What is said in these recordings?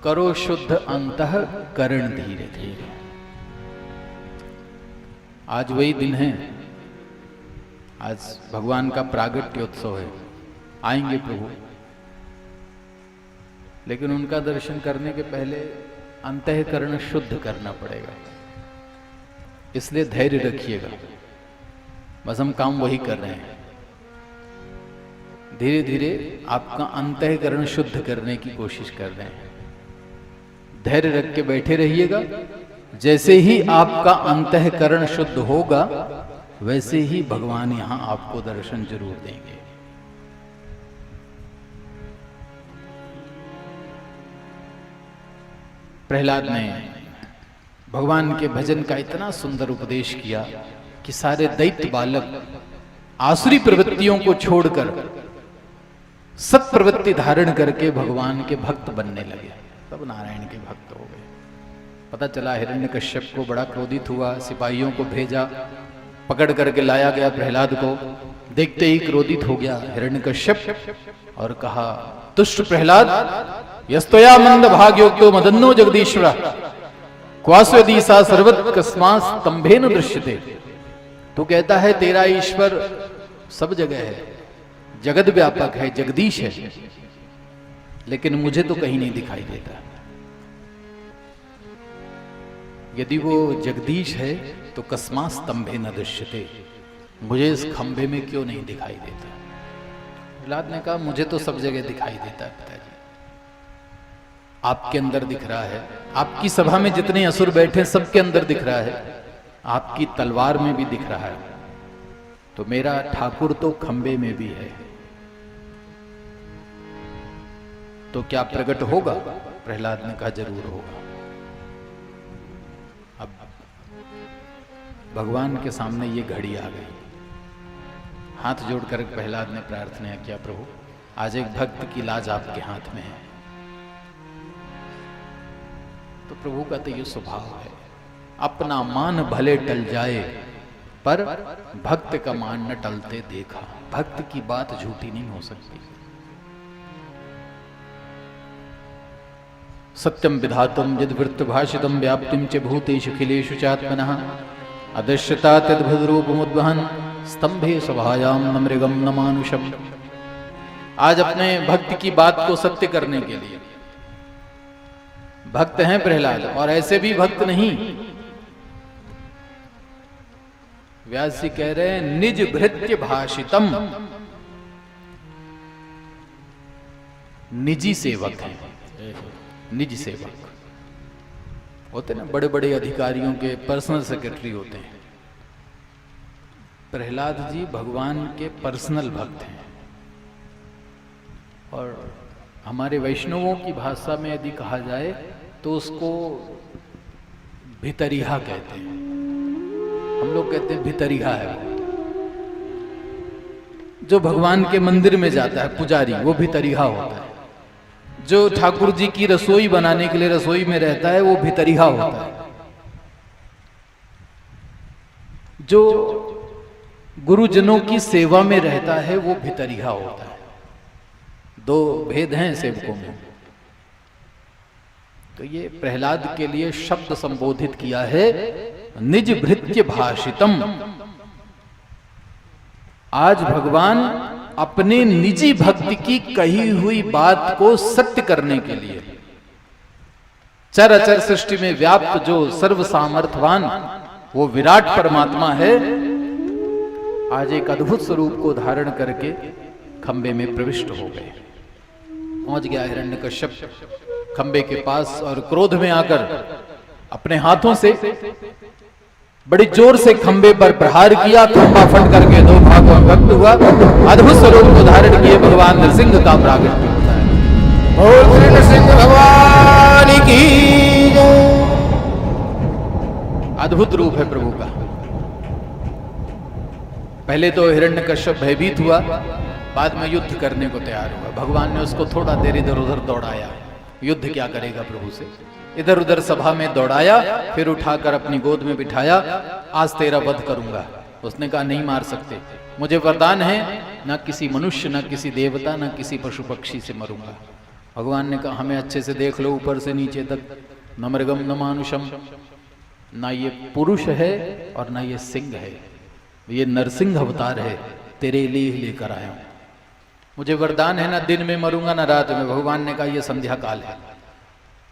करो शुद्ध अंतः करण धीरे धीरे। आज वही दिन है, आज भगवान का प्रागट्योत्सव है। आएंगे प्रभु, लेकिन उनका दर्शन करने के पहले अंतःकरण शुद्ध करना पड़ेगा। इसलिए धैर्य रखिएगा, बस हम काम वही कर रहे हैं। धीरे धीरे आपका अंतःकरण शुद्ध करने की कोशिश कर रहे हैं। धैर्य रख के बैठे रहिएगा। जैसे ही आपका अंतःकरण शुद्ध होगा, वैसे ही भगवान यहां आपको दर्शन जरूर देंगे। प्रहलाद ने भगवान के भजन का इतना सुंदर उपदेश किया कि सारे दैत्य बालक आसुरी प्रवृत्तियों को छोड़कर सत प्रवृत्ति धारण करके भगवान के भक्त बनने लगे। सब नारायण के भक्त हो गए। पता चला हिरण्यकश्यप को बड़ा क्रोधित हुआ, सिपाहियों को भेजा, पकड़ करके लाया गया प्रहलाद को। देखते ही क्रोधित हो गया हिरण्यकश्यप और कहा, तुष्ट प्रहलाद, यस्तया मंद भाग्योक्तो मदन्नो जगदीश्वर क्वास्वदी सा सर्वत कस्मास स्तंभेन दृश्यते। तो कहता है तेरा ईश्वर सब जगह है, जगत व्यापक है, जगदीश है, लेकिन मुझे तो कहीं नहीं दिखाई देता। यदि वो जगदीश है तो कस्मात स्तंभेन दृश्यते, मुझे इस खंभे में क्यों नहीं दिखाई देता। प्रहलाद ने कहा, मुझे तो सब जगह दिखाई देता है पिताजी, आपके अंदर दिख रहा है। आपकी सभा में जितने असुर बैठे सबके अंदर दिख रहा है, आपकी तलवार में भी दिख रहा है, तो मेरा ठाकुर तो खंबे में भी है, तो क्या प्रकट होगा। प्रहलाद ने कहा, जरूर होगा। अब भगवान के सामने ये घड़ी आ गई। हाथ जोड़कर प्रहलाद ने प्रार्थना किया, प्रभु आज एक भक्त की लाज आपके हाथ में है। तो प्रभु का तो ये स्वभाव है, अपना मान भले टल जाए पर भक्त का मान न टलते देखा। भक्त की बात झूठी नहीं हो सकती। सत्यम विधातम यद वृत्त भाषितम व्याप्तिम च भूतेषु अखिलेषु चात्मनः अदृश्यता तद्भुतरूपमुद्वहन् स्तंभे सभायाम न मृगम न मानुषम। आज अपने भक्त की बात को सत्य करने के लिए भक्त हैं प्रहलाद, और ऐसे भी भक्त नहीं। व्यास जी कह रहे हैं, निज भृत्य भाषितम, निजी सेवक हैं। निज सेवक होते ना, बड़े बड़े अधिकारियों के पर्सनल सेक्रेटरी होते हैं। प्रहलाद जी भगवान के पर्सनल भक्त हैं। और हमारे वैष्णवों की भाषा में यदि कहा जाए तो उसको भितरिहा कहते हैं। हम लोग कहते हैं भितरिहा है। जो भगवान के मंदिर में जाता है पुजारी, वो भितरिहा होता है। जो ठाकुर जी की रसोई बनाने के लिए रसोई में रहता है, वो भितरिहा होता है। जो गुरुजनों की सेवा में रहता है, वो भितरिहा होता है। दो भेद हैं सेवकों में। तो ये प्रहलाद के लिए शब्द संबोधित किया है, निज भृत्य भाषितम। आज भगवान अपने निजी भक्ति की कही हुई बात को सत्य करने के लिए चर अचर सृष्टि में व्याप्त जो सर्व सामर्थवान वो विराट परमात्मा है, आज एक अद्भुत स्वरूप को धारण करके खंबे में प्रविष्ट हो गए। पहुंच गया हिरण्यकश्यप खंबे के पास और क्रोध में आकर अपने हाथों से बड़ी जोर से खंबे पर प्रहार किया। खंबा फट करके दो भागों में भक्त हुआ। अद्भुत स्वरूप को धारण किए भगवान नरसिंह का प्रागट्य होता है। बोल श्री नरसिंह भगवान की जय। अद्भुत रूप है प्रभु का। पहले तो हिरण्यकश्यप भयभीत हुआ, बाद में युद्ध करने को तैयार हुआ। भगवान ने उसको थोड़ा देर इधर उधर दौड़ाया। युद्ध क्या करेगा प्रभु से, इधर उधर सभा में दौड़ाया, फिर उठाकर अपनी गोद में बिठाया। आज तेरा वध करूंगा। उसने कहा नहीं मार सकते, मुझे वरदान है, न किसी मनुष्य, न किसी देवता, न किसी पशु पक्षी से मरूंगा। भगवान ने कहा हमें अच्छे से देख लो ऊपर से नीचे तक, न मृगम न मानुषम, ना ये पुरुष है और ना ये सिंह है, ये नरसिंह अवतार है, तेरे लिए ही लेकर आया हूं। मुझे वरदान है ना दिन में मरूंगा ना रात में। भगवान ने कहा ये संध्या काल है।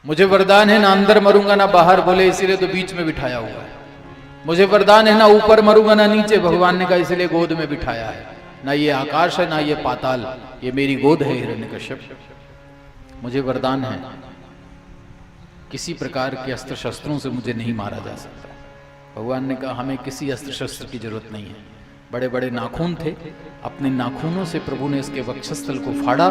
मुझे वरदान है ना अंदर मरूंगा ना बाहर, बोले इसीलिए तो बीच में बिठाया हुआ है। मुझे वरदान है ना ऊपर मरूंगा ना नीचे, भगवान ने कहा इसलिए गोद में बिठाया है। ना ये आकाश है ना ये पाताल, ये मेरी गोद है हिरण्यकश्यप। मुझे वरदान है किसी प्रकार के अस्त्र शस्त्रों से मुझे नहीं मारा जा सकता। भगवान ने कहा हमें किसी अस्त्र शस्त्र की जरूरत नहीं है। बड़े बड़े नाखून थे, अपने नाखूनों से प्रभु ने इसके वक्षस्थल को फाड़ा,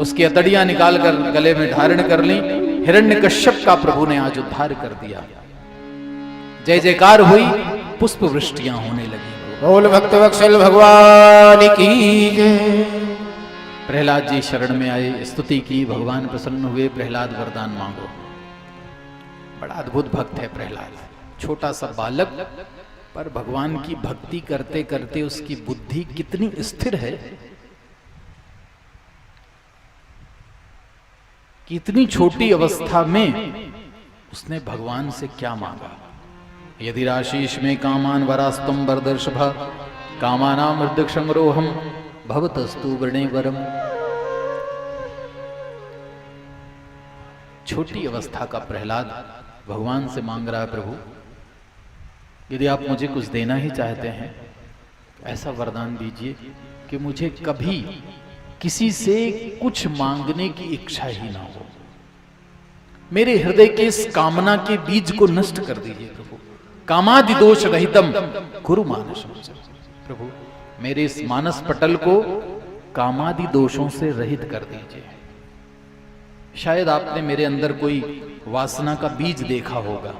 उसकी अतड़ियां निकाल कर गले में धारण कर ली। हिरण्यकश्यप का प्रभु ने आज उद्धार कर दिया। जय जयकार हुई, पुष्प वृष्टियां होने लगी। बोल भक्त वत्सल भगवान की जय। प्रहलाद जी शरण में आए, स्तुति की, भगवान प्रसन्न हुए। प्रहलाद वरदान मांगो। बड़ा अद्भुत भक्त है प्रहलाद, छोटा सा बालक, पर भगवान की भक्ति करते करते उसकी बुद्धि कितनी स्थिर है कि इतनी छोटी अवस्था में उसने भगवान से क्या मांगा। यदि राशीष में कामान वरास्तम वरदर्शभ, कामानाम हृदय संग्रोहम भवतस्तु वृणे वरम। छोटी अवस्था का प्रहलाद भगवान से मांग रहा है, प्रभु यदि आप मुझे कुछ देना ही चाहते हैं, ऐसा वरदान दीजिए कि मुझे कभी किसी से कुछ मांगने की इच्छा ही ना हो। मेरे हृदय के इस कामना के बीज को नष्ट कर दीजिए प्रभु। कामादि दोष रहितम कुरु मानसम। प्रभु मेरे इस मानस पटल को कामादि दोषों से रहित कर दीजिए। शायद आपने मेरे अंदर कोई वासना का बीज देखा होगा,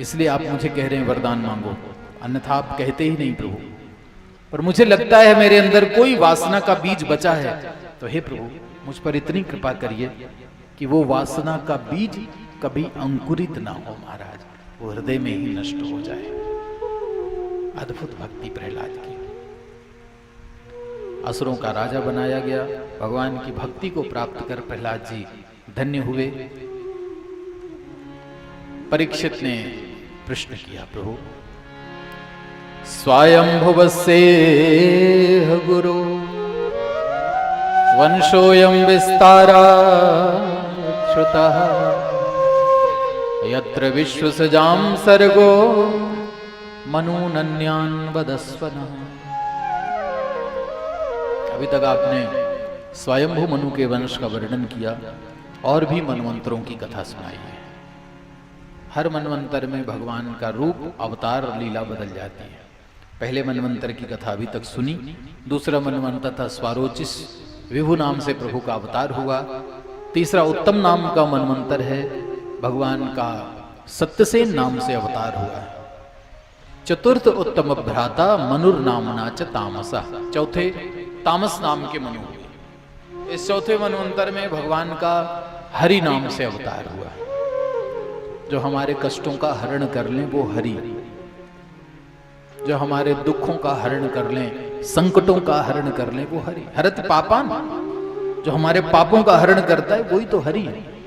इसलिए आप मुझे कह रहे हैं वरदान मांगो, अन्यथा आप कहते ही नहीं प्रभु। पर मुझे लगता है मेरे अंदर कोई वासना का बीज बचा है, तो हे प्रभु मुझ पर इतनी कृपा करिए कि वो वासना का बीज कभी अंकुरित ना हो महाराज, वो हृदय में ही नष्ट हो जाए। अद्भुत भक्ति प्रहलाद की। असुरों का राजा बनाया गया। भगवान की भक्ति को प्राप्त कर प्रहलाद जी धन्य हुए। परीक्षित ने प्रश्न किया, प्रभु स्वयंभुवस्य गुरु वंशोऽयं विस्तारा श्रुतः यत्र विश्वसजां सर्गो मनूनन्यान् वदस्व नः। अभी तक आपने स्वयंभू मनु के वंश का वर्णन किया और भी मनवंतरों की कथा सुनाई है। हर मनवंतर में भगवान का रूप, अवतार, लीला बदल जाती है। पहले मनवंतर की कथा अभी तक सुनी। दूसरा मनवंतर था स्वारोचिस, विभु नाम से प्रभु का अवतार हुआ। तीसरा उत्तम नाम का मनवंतर है, भगवान का सत्यसेन नाम से अवतार हुआ है। चतुर्थ उत्तम भ्राता मनुर नामना च तामसा, चौथे तामस नाम के मनु हुए। इस चौथे मनवंतर में भगवान का हरि नाम से अवतार हुआ। जो हमारे कष्टों का हरण कर लें वो हरि, जो हमारे दुखों का हरण कर लें, संकटों का हरण कर लें वो हरि। हरत पापान, जो हमारे पापों का हरण करता है वही तो हरि है।